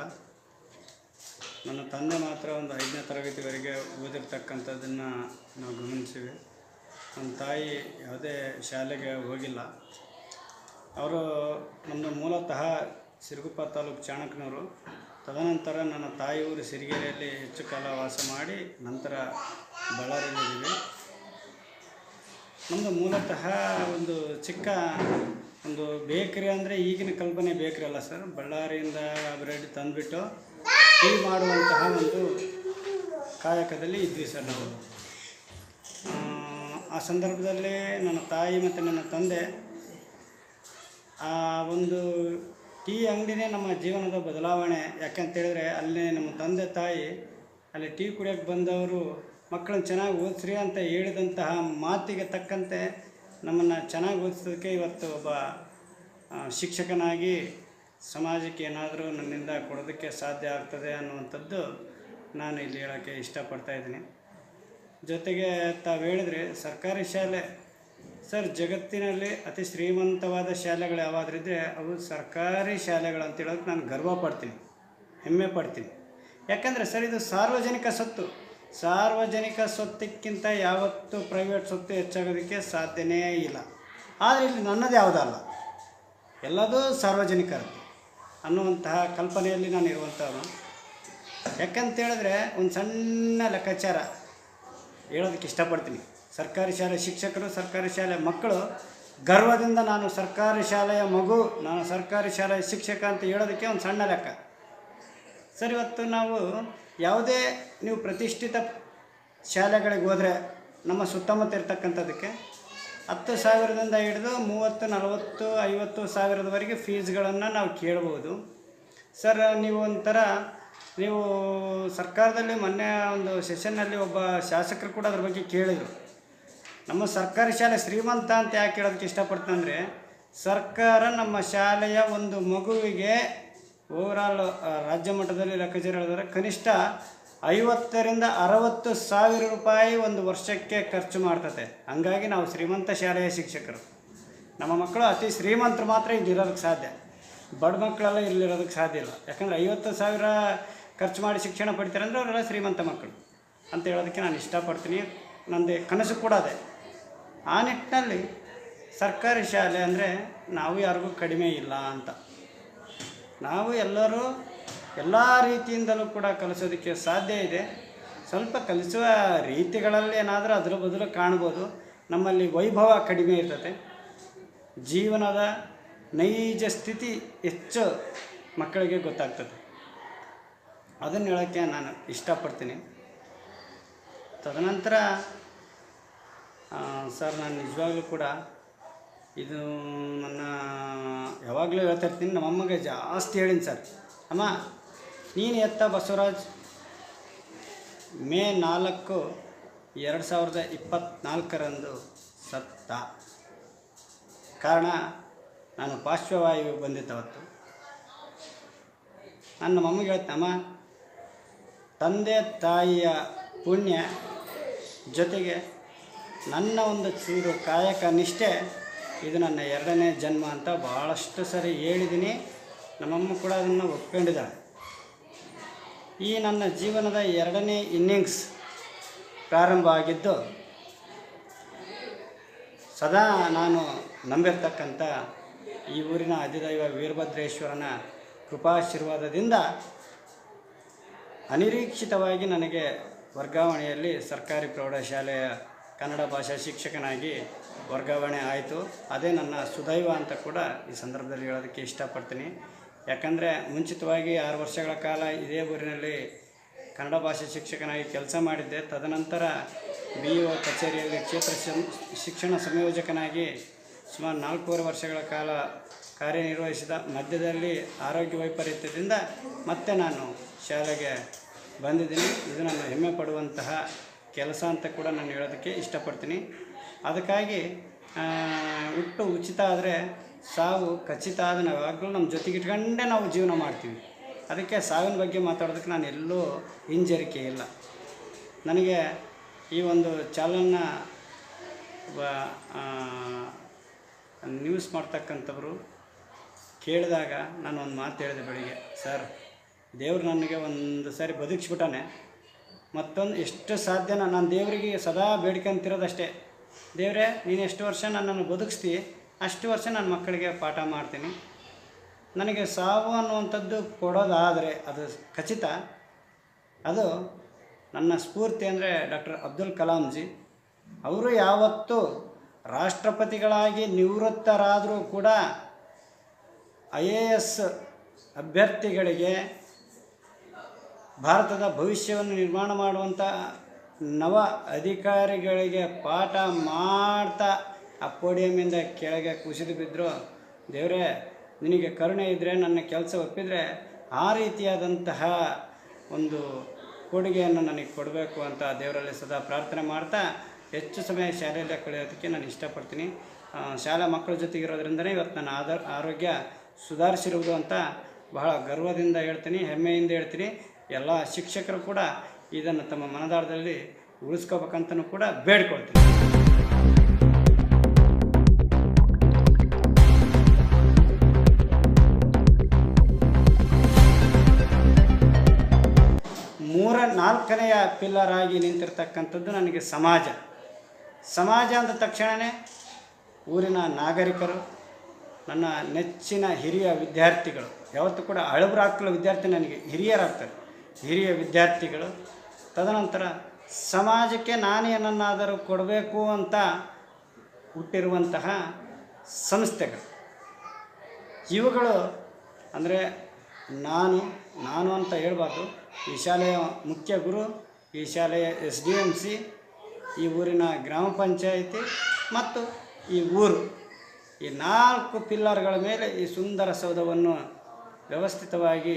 ನನ್ನ ತಂದೆ ಮಾತ್ರ ಒಂದು 5ನೇ ತರಗತಿವರೆಗೆ ಓದಿರ್ತಕ್ಕಂಥದ್ದನ್ನು ನಾವು ಗಮನಿಸಿವೆ. ನನ್ನ ತಾಯಿ ಯಾವುದೇ ಶಾಲೆಗೆ ಹೋಗಿಲ್ಲ. ಅವರು ನಮ್ಮ ಮೂಲತಃ ಸಿರುಗುಪ್ಪ ತಾಲೂಕು ಚಾಣಕ್ಯನವರು. ತದನಂತರ ನನ್ನ ತಾಯಿ ಊರು ಸಿರಿಗೆರೆಯಲ್ಲಿ ಹೆಚ್ಚು ಕಾಲ ವಾಸ ಮಾಡಿ ನಂತರ ಬಳ್ಳಾರಿಯಲ್ಲಿದ್ದೀವಿ. ನಮ್ಮದು ಮೂಲತಃ ಒಂದು ಚಿಕ್ಕ ಒಂದು ಬೇಕ್ರಿ ಅಂದರೆ ಈಗಿನ ಕಲ್ಪನೆ ಬೇಕ್ರಿ ಅಲ್ಲ ಸರ್. ಬಳ್ಳಾರಿಯಿಂದ ಬ್ರೆಡ್ ತಂದುಬಿಟ್ಟು ಟೀ ಮಾಡುವಂತಹ ಒಂದು ಕಾಯಕದಲ್ಲಿ ಇದ್ವಿ ಸರ್ ನಾವು. ಆ ಸಂದರ್ಭದಲ್ಲಿ ನನ್ನ ತಾಯಿ ಮತ್ತು ನನ್ನ ತಂದೆ ಆ ಒಂದು ಟೀ ಅಂಗಡಿನೇ ನಮ್ಮ ಜೀವನದ ಬದಲಾವಣೆ. ಯಾಕಂತೇಳಿದ್ರೆ ಅಲ್ಲಿ ನಮ್ಮ ತಂದೆ ತಾಯಿ ಅಲ್ಲಿ ಟೀ ಕುಡಿಯೋಕ್ಕೆ ಬಂದವರು ಮಕ್ಕಳನ್ನ ಚೆನ್ನಾಗಿ ಓದಿಸ್ರಿ ಅಂತ ಹೇಳಿದಂತಹ ಮಾತಿಗೆ ತಕ್ಕಂತೆ ನಮ್ಮನ್ನು ಚೆನ್ನಾಗಿ ಓದಿಸೋದಕ್ಕೆ ಇವತ್ತು ಒಬ್ಬ ಶಿಕ್ಷಕನಾಗಿ ಸಮಾಜಕ್ಕೆ ಏನಾದರೂ ನನ್ನಿಂದ ಕೊಡೋದಕ್ಕೆ ಸಾಧ್ಯ ಆಗ್ತದೆ ಅನ್ನುವಂಥದ್ದು ನಾನು ಇಲ್ಲಿ ಹೇಳೋಕ್ಕೆ ಇಷ್ಟಪಡ್ತಾಯಿದ್ದೀನಿ. ಜೊತೆಗೆ ತಾವು ಹೇಳಿದರೆ ಸರ್ಕಾರಿ ಶಾಲೆ ಸರ್, ಜಗತ್ತಿನಲ್ಲಿ ಅತಿ ಶ್ರೀಮಂತವಾದ ಶಾಲೆಗಳು ಯಾವಾದ್ರಿದ್ರೆ ಅವು ಸರ್ಕಾರಿ ಶಾಲೆಗಳು ಅಂತ ಹೇಳೋದಕ್ಕೆ ನಾನು ಗರ್ವ ಪಡ್ತೀನಿ, ಹೆಮ್ಮೆ ಪಡ್ತೀನಿ. ಯಾಕಂದರೆ ಸರ್ ಇದು ಸಾರ್ವಜನಿಕ ಸ್ವತ್ತು. ಸಾರ್ವಜನಿಕ ಸ್ವತ್ತಕ್ಕಿಂತ ಯಾವತ್ತೂ ಪ್ರೈವೇಟ್ ಸ್ವತ್ತು ಹೆಚ್ಚಾಗೋದಕ್ಕೆ ಸಾಧ್ಯನೇ ಇಲ್ಲ. ಆದರೆ ಇಲ್ಲಿ ನನ್ನದು ಯಾವುದಲ್ಲ, ಎಲ್ಲದೂ ಸಾರ್ವಜನಿಕರದ್ದು ಅನ್ನುವಂತಹ ಕಲ್ಪನೆಯಲ್ಲಿ ನಾನು ಇರುವಂಥವನು. ಯಾಕಂತೇಳಿದ್ರೆ ಒಂದು ಸಣ್ಣ ಲೆಕ್ಕಾಚಾರ ಹೇಳೋದಕ್ಕೆ ಇಷ್ಟಪಡ್ತೀನಿ. ಸರ್ಕಾರಿ ಶಾಲೆ ಶಿಕ್ಷಕರು, ಸರ್ಕಾರಿ ಶಾಲೆ ಮಕ್ಕಳು ಗರ್ವದಿಂದ ನಾನು ಸರ್ಕಾರಿ ಶಾಲೆಯ ಮಗು, ನಾನು ಸರ್ಕಾರಿ ಶಾಲೆಯ ಶಿಕ್ಷಕ ಅಂತ ಹೇಳೋದಕ್ಕೆ ಒಂದು ಸಣ್ಣ ಲೆಕ್ಕ ಸರ್. ಇವತ್ತು ನಾವು ಯಾವುದೇ ನೀವು ಪ್ರತಿಷ್ಠಿತ ಶಾಲೆಗಳಿಗೆ ಹೋದರೆ ನಮ್ಮ ಸುತ್ತಮುತ್ತ ಇರ್ತಕ್ಕಂಥದ್ದಕ್ಕೆ 10,000ದಿಂದ ಹಿಡಿದು 30, 40, 50,000ದವರೆಗೆ ಫೀಸ್ಗಳನ್ನು ನಾವು ಕೇಳ್ಬೋದು ಸರ್. ನೀವು ಒಂಥರ ನೀವು ಸರ್ಕಾರದಲ್ಲಿ ಮೊನ್ನೆ ಒಂದು ಸೆಷನ್ನಲ್ಲಿ ಒಬ್ಬ ಶಾಸಕರು ಕೂಡ ಅದ್ರ ಬಗ್ಗೆ ಕೇಳಿದರು. ನಮ್ಮ ಸರ್ಕಾರಿ ಶಾಲೆ ಶ್ರೀಮಂತ ಅಂತ ಯಾಕೆ ಹೇಳೋದಕ್ಕೆ ಇಷ್ಟಪಡ್ತಂದರೆ, ಸರ್ಕಾರ ನಮ್ಮ ಶಾಲೆಯ ಒಂದು ಮಗುವಿಗೆ ಓವರಾಲ್ ರಾಜ್ಯ ಮಟ್ಟದಲ್ಲಿ ಲೆಕ್ಕಾಚಾರ ಹೇಳಿದ್ರೆ ಕನಿಷ್ಠ 50,000ರಿಂದ 60,000 ರೂಪಾಯಿ ಒಂದು ವರ್ಷಕ್ಕೆ ಖರ್ಚು ಮಾಡ್ತದೆ. ಹಂಗಾಗಿ ನಾವು ಶ್ರೀಮಂತ ಶಾಲೆಯ ಶಿಕ್ಷಕರು. ನಮ್ಮ ಮಕ್ಕಳು ಅತಿ ಶ್ರೀಮಂತರು ಮಾತ್ರ ಇಲ್ಲಿರೋದಕ್ಕೆ ಸಾಧ್ಯ, ಬಡ ಮಕ್ಕಳೆಲ್ಲ ಇಲ್ಲಿರೋದಕ್ಕೆ ಸಾಧ್ಯ ಇಲ್ಲ. ಯಾಕಂದರೆ 50,000 ಖರ್ಚು ಮಾಡಿ ಶಿಕ್ಷಣ ಪಡಿತಾರೆ ಅಂದರೆ ಅವರೆಲ್ಲ ಶ್ರೀಮಂತ ಮಕ್ಕಳು ಅಂತ ಹೇಳೋದಕ್ಕೆ ನಾನು ಇಷ್ಟಪಡ್ತೀನಿ. ನನ್ನದು ಕನಸು ಕೂಡ ಅದೇ. ಆ ನಿಟ್ಟಿನಲ್ಲಿ ಸರ್ಕಾರಿ ಶಾಲೆ ಅಂದರೆ ನಾವು ಯಾರಿಗೂ ಕಡಿಮೆ ಇಲ್ಲ ಅಂತ, ನಾವು ಎಲ್ಲರೂ ಎಲ್ಲ ರೀತಿಯಿಂದಲೂ ಕೂಡ ಕಲಿಸೋದಕ್ಕೆ ಸಾಧ್ಯ ಇದೆ. ಸ್ವಲ್ಪ ಕಲಿಸುವ ರೀತಿಗಳಲ್ಲಿ ಏನಾದರೂ ಅದರ ಬದಲು ಕಾಣ್ಬೋದು. ನಮ್ಮಲ್ಲಿ ವೈಭವ ಕಡಿಮೆ ಇರ್ತದೆ, ಜೀವನದ ನೈಜ ಸ್ಥಿತಿ ಹೆಚ್ಚು ಮಕ್ಕಳಿಗೆ ಗೊತ್ತಾಗ್ತದೆ. ಅದನ್ನು ಹೇಳೋಕ್ಕೆ ನಾನು ಇಷ್ಟಪಡ್ತೀನಿ. ತದನಂತರ ಸರ್, ನಾನು ನಿಜವಾಗ್ಲೂ ಕೂಡ ಇದು ನನ್ನ ಯಾವಾಗಲೂ ಹೇಳ್ತಾ ಇರ್ತೀನಿ. ನಮ್ಮಮ್ಮಗೆ ಜಾಸ್ತಿ ಹೇಳೀನಿ ಸರ್, ಅಮ್ಮ ನೀನು ಎತ್ತ ಬಸವರಾಜ್ ಮೇ 4, 2024ರಂದು ಸತ್ತ. ಕಾರಣ ನಾನು ಪಾರ್ಶ್ವವಾಯು ಬಂದಿದ್ದವತ್ತು. ನನ್ನ ಮಮ್ಮಗೆ ಹೇಳ್ತಮ್ಮ, ತಂದೆ ತಾಯಿಯ ಪುಣ್ಯ ಜೊತೆಗೆ ನನ್ನ ಒಂದು ಚೂರು ಕಾಯಕ ನಿಷ್ಠೆ ಇದು ನನ್ನ 2ನೇ ಜನ್ಮ ಅಂತ ಭಾಳಷ್ಟು ಸರಿ ಹೇಳಿದ್ದೀನಿ. ನಮ್ಮಮ್ಮ ಕೂಡ ಅದನ್ನು ಒಪ್ಕೊಂಡಿದ್ದಾಳೆ. ಈ ನನ್ನ ಜೀವನದ 2ನೇ ಇನ್ನಿಂಗ್ಸ್ ಪ್ರಾರಂಭ ಆಗಿದ್ದು ಸದಾ ನಾನು ನಂಬಿರ್ತಕ್ಕಂಥ ಈ ಊರಿನ ಅಧಿದೈವ ವೀರಭದ್ರೇಶ್ವರನ ಕೃಪಾಶೀರ್ವಾದದಿಂದ ಅನಿರೀಕ್ಷಿತವಾಗಿ ನನಗೆ ವರ್ಗಾವಣೆಯಲ್ಲಿ ಸರ್ಕಾರಿ ಪ್ರೌಢಶಾಲೆಯ ಕನ್ನಡ ಭಾಷಾ ಶಿಕ್ಷಕನಾಗಿ ವರ್ಗಾವಣೆ ಆಯಿತು. ಅದೇ ನನ್ನ ಸುದೈವ ಅಂತ ಕೂಡ ಈ ಸಂದರ್ಭದಲ್ಲಿ ಹೇಳೋದಕ್ಕೆ ಇಷ್ಟಪಡ್ತೀನಿ. ಯಾಕಂದರೆ ಮುಂಚಿತವಾಗಿ 6 ವರ್ಷಗಳ ಕಾಲ ಇದೇ ಊರಿನಲ್ಲಿ ಕನ್ನಡ ಭಾಷೆ ಶಿಕ್ಷಕನಾಗಿ ಕೆಲಸ ಮಾಡಿದ್ದೆ. ತದನಂತರ BO ಕಚೇರಿಯಲ್ಲಿ ಕ್ಷೇತ್ರ ಶಿಕ್ಷಣ ಸಂಯೋಜಕನಾಗಿ ಸುಮಾರು 4.5 ವರ್ಷಗಳ ಕಾಲ ಕಾರ್ಯನಿರ್ವಹಿಸಿದ ಮಧ್ಯದಲ್ಲಿ ಆರೋಗ್ಯ ವೈಪರೀತ್ಯದಿಂದ ಮತ್ತೆ ನಾನು ಶಾಲೆಗೆ ಬಂದಿದ್ದೀನಿ. ಇದು ನಾನು ಹೆಮ್ಮೆ ಪಡುವಂತಹ ಕೆಲಸ ಅಂತ ಕೂಡ ನಾನು ಹೇಳೋದಕ್ಕೆ ಇಷ್ಟಪಡ್ತೀನಿ. ಅದಕ್ಕಾಗಿ ಹುಟ್ಟು ಉಚಿತ ಆದರೆ ಸಾವು ಖಚಿತ ಆದ ನಾವು ಯಾವಾಗಲೂ ನಮ್ಮ ಜೊತೆಗಿಟ್ಕೊಂಡೇ ನಾವು ಜೀವನ ಮಾಡ್ತೀವಿ. ಅದಕ್ಕೆ ಸಾವಿನ ಬಗ್ಗೆ ಮಾತಾಡೋದಕ್ಕೆ ನಾನು ಎಲ್ಲೂ ಹಿಂಜರಿಕೆ ಇಲ್ಲ. ನನಗೆ ಈ ಒಂದು ಚಾಲನ ನ್ಯೂಸ್ ಮಾಡ್ತಕ್ಕಂಥವ್ರು ಕೇಳಿದಾಗ ನಾನು ಒಂದು ಮಾತು ಹೇಳಿದೆ ಬೆಳಿಗ್ಗೆ, ಸರ್ ದೇವ್ರು ನನಗೆ ಒಂದು ಸಾರಿ ಬದುಕಿಸ್ಬಿಟ್ಟಾನೆ. ಮತ್ತೊಂದು ಎಷ್ಟು ಸಾಧ್ಯನ ನಾನು ದೇವರಿಗೆ ಸದಾ ಬೇಡ್ಕೊಂತಿರೋದಷ್ಟೇ, ದೇವರೇ ನೀನು ಎಷ್ಟು ವರ್ಷ ನನ್ನನ್ನು ಬದುಕಿಸ್ತಿ ಅಷ್ಟು ವರ್ಷ ನನ್ನ ಮಕ್ಕಳಿಗೆ ಪಾಠ ಮಾಡ್ತೀನಿ. ನನಗೆ ಸಾವು ಅನ್ನುವಂಥದ್ದು ಕೊಡೋದಾದರೆ ಅದು ಖಚಿತ. ಅದು ನನ್ನ ಸ್ಫೂರ್ತಿ ಅಂದರೆ ಡಾಕ್ಟರ್ ಅಬ್ದುಲ್ ಕಲಾಂಜಿ. ಅವರು ಯಾವತ್ತೂ ರಾಷ್ಟ್ರಪತಿಗಳಾಗಿ ನಿವೃತ್ತರಾದರೂ ಕೂಡ IAS ಅಭ್ಯರ್ಥಿಗಳಿಗೆ ಭಾರತದ ಭವಿಷ್ಯವನ್ನು ನಿರ್ಮಾಣ ಮಾಡುವಂಥ ನವ ಅಧಿಕಾರಿಗಳಿಗೆ ಪಾಠ ಮಾಡ್ತಾ ಆ ಪೋಡಿಯಮಿಂದ ಕೆಳಗೆ ಕುಸಿದು ಬಿದ್ದರು. ದೇವರೇ ನಿನಗೆ ಕರುಣೆ ಇದ್ದರೆ ನನ್ನ ಕೆಲಸ ಒಪ್ಪಿದರೆ ಆ ರೀತಿಯಾದಂತಹ ಒಂದು ಕೊಡುಗೆಯನ್ನು ನನಗೆ ಕೊಡಬೇಕು ಅಂತ ದೇವರಲ್ಲಿ ಸದಾ ಪ್ರಾರ್ಥನೆ ಮಾಡ್ತಾ ಹೆಚ್ಚು ಸಮಯ ಶಾಲೆಯಲ್ಲೇ ಕಳೆಯೋದಕ್ಕೆ ನಾನು ಇಷ್ಟಪಡ್ತೀನಿ. ಶಾಲಾ ಮಕ್ಕಳ ಜೊತೆಗಿರೋದ್ರಿಂದಲೇ ಇವತ್ತು ನನ್ನ ಆರೋಗ್ಯ ಸುಧಾರಿಸಿರುವುದು ಅಂತ ಬಹಳ ಗರ್ವದಿಂದ ಹೇಳ್ತೀನಿ, ಹೆಮ್ಮೆಯಿಂದ ಹೇಳ್ತೀನಿ. ಎಲ್ಲ ಶಿಕ್ಷಕರು ಕೂಡ ಇದನ್ನು ತಮ್ಮ ಮನದಾಳದಲ್ಲಿ ಉಳಿಸ್ಕೋಬೇಕಂತನೂ ಕೂಡ ಬೇಡ್ಕೊಳ್ತೀನಿ. ನಾಲ್ಕನೆಯ ಪಿಲ್ಲರ್ ಆಗಿ ನಿಂತಿರ್ತಕ್ಕಂಥದ್ದು ನನಗೆ ಸಮಾಜ ಅಂದ ತಕ್ಷಣವೇ ಊರಿನ ನಾಗರಿಕರು, ನನ್ನ ನೆಚ್ಚಿನ ಹಿರಿಯ ವಿದ್ಯಾರ್ಥಿಗಳು. ಯಾವತ್ತೂ ಕೂಡ ಹಳಬರಾಗ್ತಿಲ್ಲ ವಿದ್ಯಾರ್ಥಿ, ನನಗೆ ಹಿರಿಯರಾಗ್ತಾರೆ, ಹಿರಿಯ ವಿದ್ಯಾರ್ಥಿಗಳು. ತದನಂತರ ಸಮಾಜಕ್ಕೆ ನಾನೇನನ್ನಾದರೂ ಕೊಡಬೇಕು ಅಂತ ಹುಟ್ಟಿರುವಂತಹ ಸಂಸ್ಥೆಗಳು ಇವುಗಳು. ಅಂದರೆ ನಾನು ಅಂತ ಹೇಳ್ಬಾರ್ದು, ಈ ಶಾಲೆಯ ಮುಖ್ಯ ಗುರು, ಈ ಶಾಲೆಯ SDMC, ಈ ಊರಿನ ಗ್ರಾಮ ಪಂಚಾಯಿತಿ ಮತ್ತು ಈ ಊರು, ಈ 4 ಪಿಲ್ಲರ್ಗಳ ಮೇಲೆ ಈ ಸುಂದರ ಸೌಧವನ್ನು ವ್ಯವಸ್ಥಿತವಾಗಿ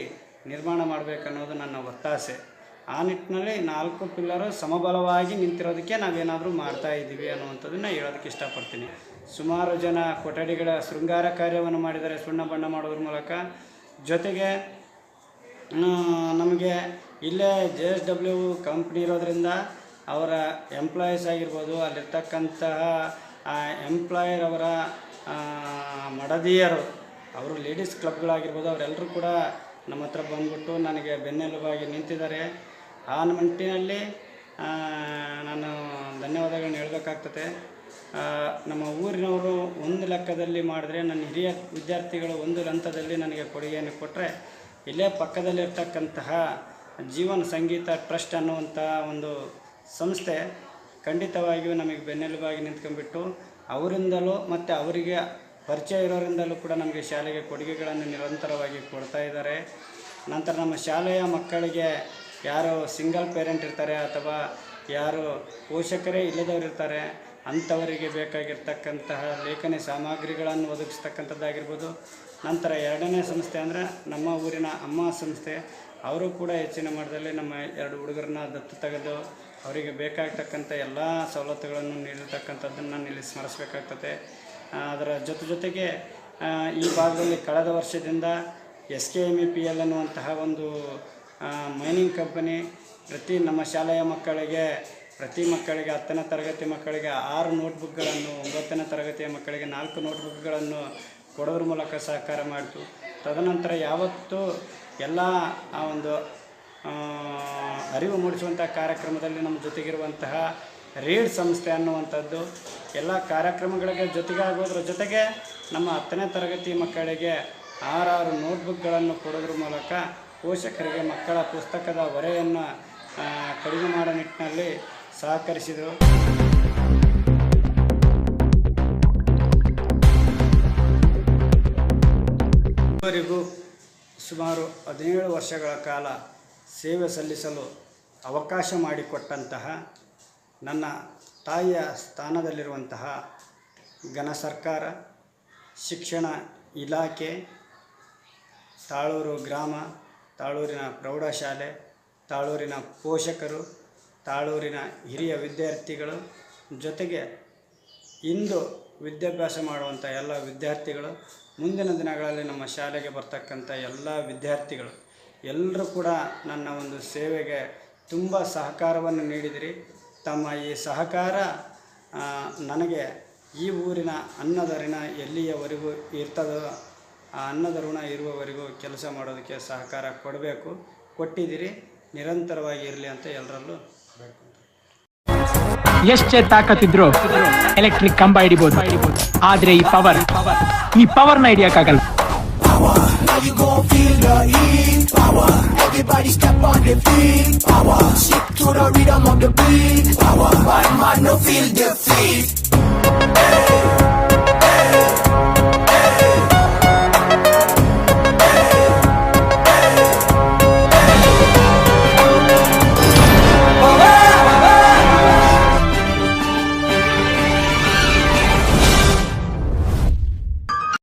ನಿರ್ಮಾಣ ಮಾಡಬೇಕನ್ನೋದು ನನ್ನ ಒತ್ತಾಸೆ. ಆ ನಿಟ್ಟಿನಲ್ಲಿ 4 ಪಿಲ್ಲರು ಸಮಬಲವಾಗಿ ನಿಂತಿರೋದಕ್ಕೆ ನಾವೇನಾದರೂ ಮಾಡ್ತಾಯಿದ್ದೀವಿ ಅನ್ನುವಂಥದ್ದನ್ನು ಹೇಳೋದಕ್ಕೆ ಇಷ್ಟಪಡ್ತೀನಿ. ಸುಮಾರು ಜನ ಕೊಠಡಿಗಳ ಶೃಂಗಾರ ಕಾರ್ಯವನ್ನು ಮಾಡಿದ್ದಾರೆ ಸುಣ್ಣ ಬಣ್ಣ ಮಾಡೋದ್ರ ಮೂಲಕ. ಜೊತೆಗೆ ನಮಗೆ ಇಲ್ಲೇ JSW ಕಂಪ್ನಿ ಇರೋದರಿಂದ ಅವರ ಎಂಪ್ಲಾಯೀಸ್ ಆಗಿರ್ಬೋದು, ಅಲ್ಲಿರ್ತಕ್ಕಂತಹ ಎಂಪ್ಲಾಯರ್ ಅವರ ಮಡದಿಯರು, ಅವರು ಲೇಡೀಸ್ ಕ್ಲಬ್ಗಳಾಗಿರ್ಬೋದು, ಅವರೆಲ್ಲರೂ ಕೂಡ ನಮ್ಮ ಹತ್ರ ಬಂದ್ಬಿಟ್ಟು ನನಗೆ ಬೆನ್ನೆಲುಬಾಗಿ ನಿಂತಿದ್ದಾರೆ. ಆ ನಿಟ್ಟಿನಲ್ಲಿ ನಾನು ಧನ್ಯವಾದಗಳನ್ನ ಹೇಳಬೇಕಾಗ್ತದೆ. ನಮ್ಮ ಊರಿನವರು ಒಂದು ಲೆಕ್ಕದಲ್ಲಿ ಮಾಡಿದ್ರೆ, ನನ್ನ ಹಿರಿಯ ವಿದ್ಯಾರ್ಥಿಗಳು ಒಂದು ಹಂತದಲ್ಲಿ ನನಗೆ ಕೊಡುಗೆಯನ್ನು ಕೊಟ್ಟರೆ, ಇಲ್ಲೇ ಪಕ್ಕದಲ್ಲಿರ್ತಕ್ಕಂತಹ ಜೀವನ ಸಂಗೀತ ಟ್ರಸ್ಟ್ ಅನ್ನುವಂಥ ಒಂದು ಸಂಸ್ಥೆ ಖಂಡಿತವಾಗಿಯೂ ನಮಗೆ ಬೆನ್ನೆಲುಬಾಗಿ ನಿಂತ್ಕೊಂಡ್ಬಿಟ್ಟು ಅವರಿಂದಲೂ ಮತ್ತು ಅವರಿಗೆ ಪರಿಚಯ ಇರೋರಿಂದಲೂ ಕೂಡ ನಮಗೆ ಶಾಲೆಗೆ ಕೊಡುಗೆಗಳನ್ನು ನಿರಂತರವಾಗಿ ಕೊಡ್ತಾ ಇದ್ದಾರೆ. ನಂತರ ನಮ್ಮ ಶಾಲೆಯ ಮಕ್ಕಳಿಗೆ ಯಾರು ಸಿಂಗಲ್ ಪೇರೆಂಟ್ ಇರ್ತಾರೆ ಅಥವಾ ಯಾರು ಪೋಷಕರೇ ಇಲ್ಲದವರು ಇರ್ತಾರೆ, ಅಂಥವರಿಗೆ ಬೇಕಾಗಿರ್ತಕ್ಕಂತಹ ಲೇಖನಿ ಸಾಮಗ್ರಿಗಳನ್ನು ಒದಗಿಸ್ತಕ್ಕಂಥದ್ದಾಗಿರ್ಬೋದು. ನಂತರ 2ನೇ ಸಂಸ್ಥೆ ಅಂದರೆ ನಮ್ಮ ಊರಿನ ಅಮ್ಮ ಸಂಸ್ಥೆ, ಅವರು ಕೂಡ ಹೆಚ್ಚಿನ ಮಟ್ಟದಲ್ಲಿ ನಮ್ಮ 2 ಹುಡುಗರನ್ನ ದತ್ತು ತೆಗೆದು ಅವರಿಗೆ ಬೇಕಾಗ್ತಕ್ಕಂಥ ಎಲ್ಲ ಸವಲತ್ತುಗಳನ್ನು ನೀಡಿರ್ತಕ್ಕಂಥದ್ದನ್ನು ನಾನು ಇಲ್ಲಿ ಸ್ಮರಿಸಬೇಕಾಗ್ತದೆ. ಅದರ ಜೊತೆಗೆ ಈ ಭಾಗದಲ್ಲಿ ಕಳೆದ ವರ್ಷದಿಂದ SKMEPL ಅನ್ನುವಂತಹ ಒಂದು ಮೈನಿಂಗ್ ಕಂಪನಿ ನಮ್ಮ ಶಾಲೆಯ ಮಕ್ಕಳಿಗೆ ಪ್ರತಿ ಮಕ್ಕಳಿಗೆ 10ನೇ ತರಗತಿ ಮಕ್ಕಳಿಗೆ 6 ನೋಟ್ಬುಕ್ಗಳನ್ನು, 9ನೇ ತರಗತಿಯ ಮಕ್ಕಳಿಗೆ 4 ನೋಟ್ಬುಕ್ಗಳನ್ನು ಕೊಡೋದ್ರ ಮೂಲಕ ಸಹಕಾರ ಮಾಡಿತು. ತದನಂತರ ಯಾವತ್ತೂ ಎಲ್ಲ ಆ ಒಂದು ಅರಿವು ಮೂಡಿಸುವಂಥ ಕಾರ್ಯಕ್ರಮದಲ್ಲಿ ನಮ್ಮ ಜೊತೆಗಿರುವಂತಹ ರೀಡ್ ಸಂಸ್ಥೆ ಅನ್ನುವಂಥದ್ದು ಎಲ್ಲ ಕಾರ್ಯಕ್ರಮಗಳಿಗೆ ಜೊತೆಗಾಗೋದ್ರ ಜೊತೆಗೆ ನಮ್ಮ 10ನೇ ತರಗತಿ ಮಕ್ಕಳಿಗೆ 6 ನೋಟ್ಬುಕ್ಗಳನ್ನು ಕೊಡೋದ್ರ ಮೂಲಕ ಪೋಷಕರಿಗೆ ಮಕ್ಕಳ ಪುಸ್ತಕದ ಹೊರೆಯನ್ನು ಕಡಿಮೆ ಮಾಡೋ ನಿಟ್ಟಿನಲ್ಲಿ ಸಹಕರಿಸಿದರು. ಇವರಿಗೂ ಸುಮಾರು 17 ವರ್ಷಗಳ ಕಾಲ ಸೇವೆ ಸಲ್ಲಿಸಲು ಅವಕಾಶ ಮಾಡಿಕೊಟ್ಟಂತಹ ನನ್ನ ತಾಯಿಯ ಸ್ಥಾನದಲ್ಲಿರುವಂತಹ ಘನ ಸರ್ಕಾರ, ಶಿಕ್ಷಣ ಇಲಾಖೆ, ತಾಳೂರು ಗ್ರಾಮ, ತಾಳೂರಿನ ಪ್ರೌಢಶಾಲೆ, ತಾಳೂರಿನ ಪೋಷಕರು, ತಾಳೂರಿನ ಹಿರಿಯ ವಿದ್ಯಾರ್ಥಿಗಳು, ಜೊತೆಗೆ ಇಂದು ವಿದ್ಯಾಭ್ಯಾಸ ಮಾಡುವಂಥ ಎಲ್ಲ ವಿದ್ಯಾರ್ಥಿಗಳು, ಮುಂದಿನ ದಿನಗಳಲ್ಲಿ ನಮ್ಮ ಶಾಲೆಗೆ ಬರ್ತಕ್ಕಂಥ ಎಲ್ಲ ವಿದ್ಯಾರ್ಥಿಗಳು ಎಲ್ಲರೂ ಕೂಡ ನನ್ನ ಒಂದು ಸೇವೆಗೆ ತುಂಬ ಸಹಕಾರವನ್ನು ನೀಡಿದಿರಿ. ತಮ್ಮ ಈ ಸಹಕಾರ ನನಗೆ ಈ ಊರಿನ ಅನ್ನದರಿನ ಎಲ್ಲಿಯವರೆಗೂ ಇರ್ತದೋ ಆ ಅನ್ನದ ಋಣ ಇರುವವರೆಗೂ ಕೆಲಸ ಮಾಡೋದಕ್ಕೆ ಸಹಕಾರ ಕೊಡಬೇಕು. ಕೊಟ್ಟಿದ್ದೀರಿ, ನಿರಂತರವಾಗಿ ಇರಲಿ ಅಂತ ಎಲ್ಲರಲ್ಲೂ ಬೇಕು. ಎಷ್ಟೇ ತಾಕತ್ತಿದ್ರು ಎಲೆಕ್ಟ್ರಿಕ್ ಕಂಬ ಹಿಡಿಬಹುದು, ಆದ್ರೆ ಈ ಪವರ್ನ ಹಿಡಿಯಕ್ಕಾಗಲ್ಲ. Everybody step on the beat, power, stick to the rhythm of the beat, power, bad man no feel defeat. Hey.